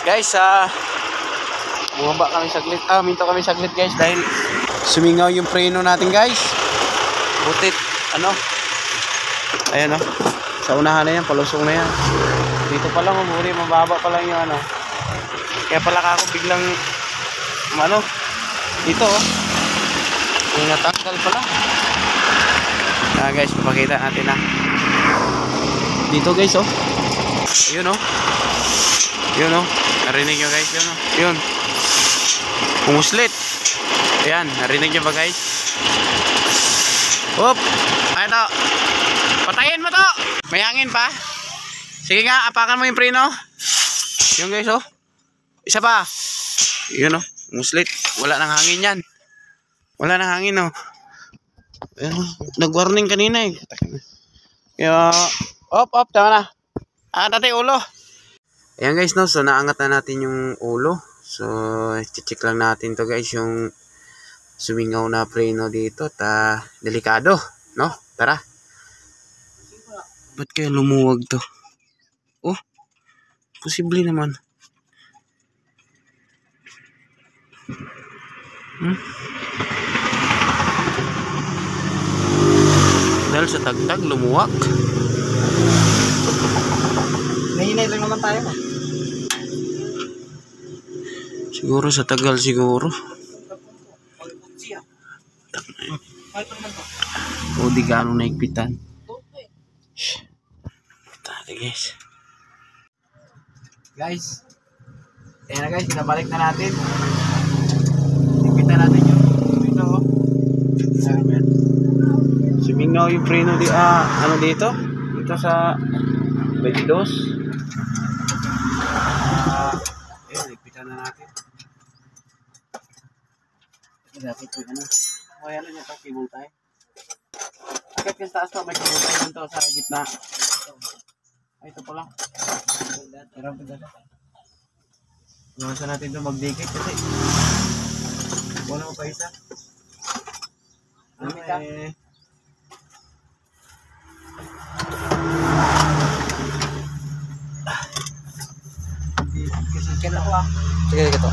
Guys, bumaba kami saglit. Minto kami saglit guys dahil sumingaw yung preno natin guys. Butit, ayan sa unahan na yan, palusong na yan. Dito pa lang, mababa pa lang yung Kaya pala ako biglang, dito yung natanggal pala. Guys, papakita natin dito guys yun yun narinig nyo guys yun pumuslit. Ayan, narinig nyo ba guys? Oop, ito, patayin mo to, may hangin pa. Sige nga, apakan mo yung preno. Yun guys isa pa, yun pumuslit. Wala nang hangin yan, wala nang hangin nag-warning kanina kaya tama na. Dati ulo. Ayan guys so naangat na natin yung ulo. So check lang natin to guys, yung sumingaw na preno dito. Delikado tara. Ba't kaya lumuwag to? Posible naman. Dahil sa tagtag lumuwag. Nahinay lang naman tayo Siguro sa tagal siguro. Di gaano naigpitan. Tari guys. Ayan na guys, pinabalik na natin. Igpitan natin yung dito sumingaw yung preno dito sa Bedidos. Ayan, igpitan na natin. Dapat yung ayan na ito, cable tie. Akit yung taas may cable tie dito sa gitna. Ito pala. Iwasan natin ito magdikit kasi wala pa isa. Kasi kailan ako sige ito.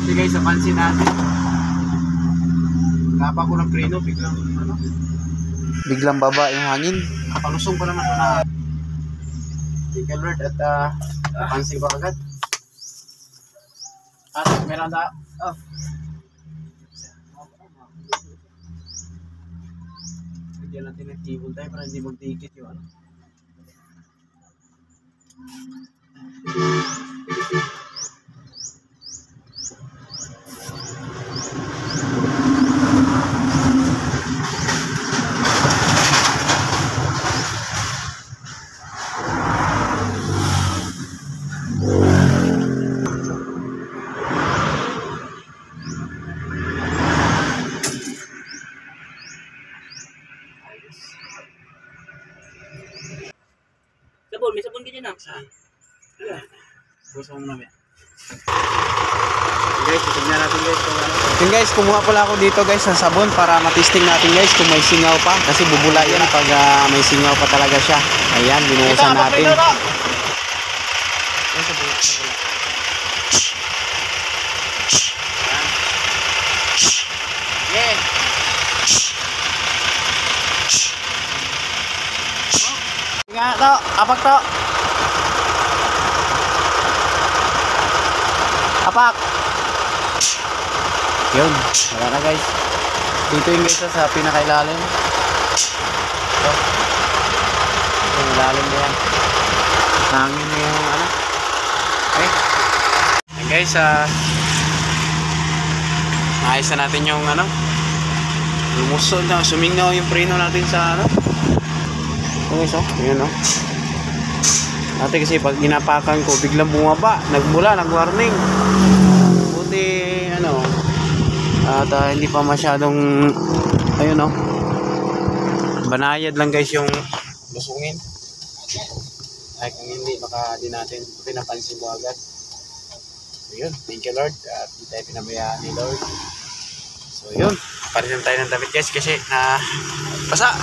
Kasi guys, napansin natin. Kapa ko ng preno, biglang baba yung hangin. Palusong ko naman na thank you Lord at napansin ko agad. Meron Diyan natin nag-cable tayo para hindi magdikit yung may sabon ka dyan saan? Gusto mo namin. Guys, tignan natin guys kung Then guys, kumuha pala ako dito guys ng sabon para matisting natin guys kung may singaw pa. Kasi bubula yan pag may singaw pa talaga siya. Ayan, binuhusan natin. Nga to, apak to. Apak. Yun, wala na guys. Dito yung guys sa pinakailalim. Ito. Yung ilalim na yan. Hangin na yung Okay. And guys, ayos na natin yung lumusod na, sumingaw yung preno natin sa Okay, so, yun Dati kasi pag ginapakan ko, biglang bumaba, nagmula, nag-warning. Buti, at hindi pa masyadong, banayad lang guys yung lusungin. Ay, kung hindi, baka di natin pinapansin mo agad. So, yun, thank you Lord. At di tayo pinabayaan ni Lord. So, yun, parisan tayo ng damit guys kasi basa.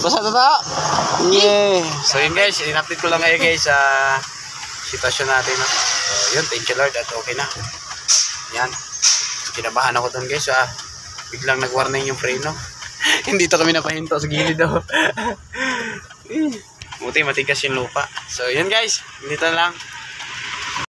Basta tata. Yeah. So yun guys, in-update ko lang ngayon guys sa sitwasyon natin. No? So yun, thank you Lord at okay na. Yan. Kinabahan ako doon guys. Biglang nag-warning yung preno. Hindi to kami napahinto sa gilid daw. Buti matigas yung lupa. So yun guys, dito na lang.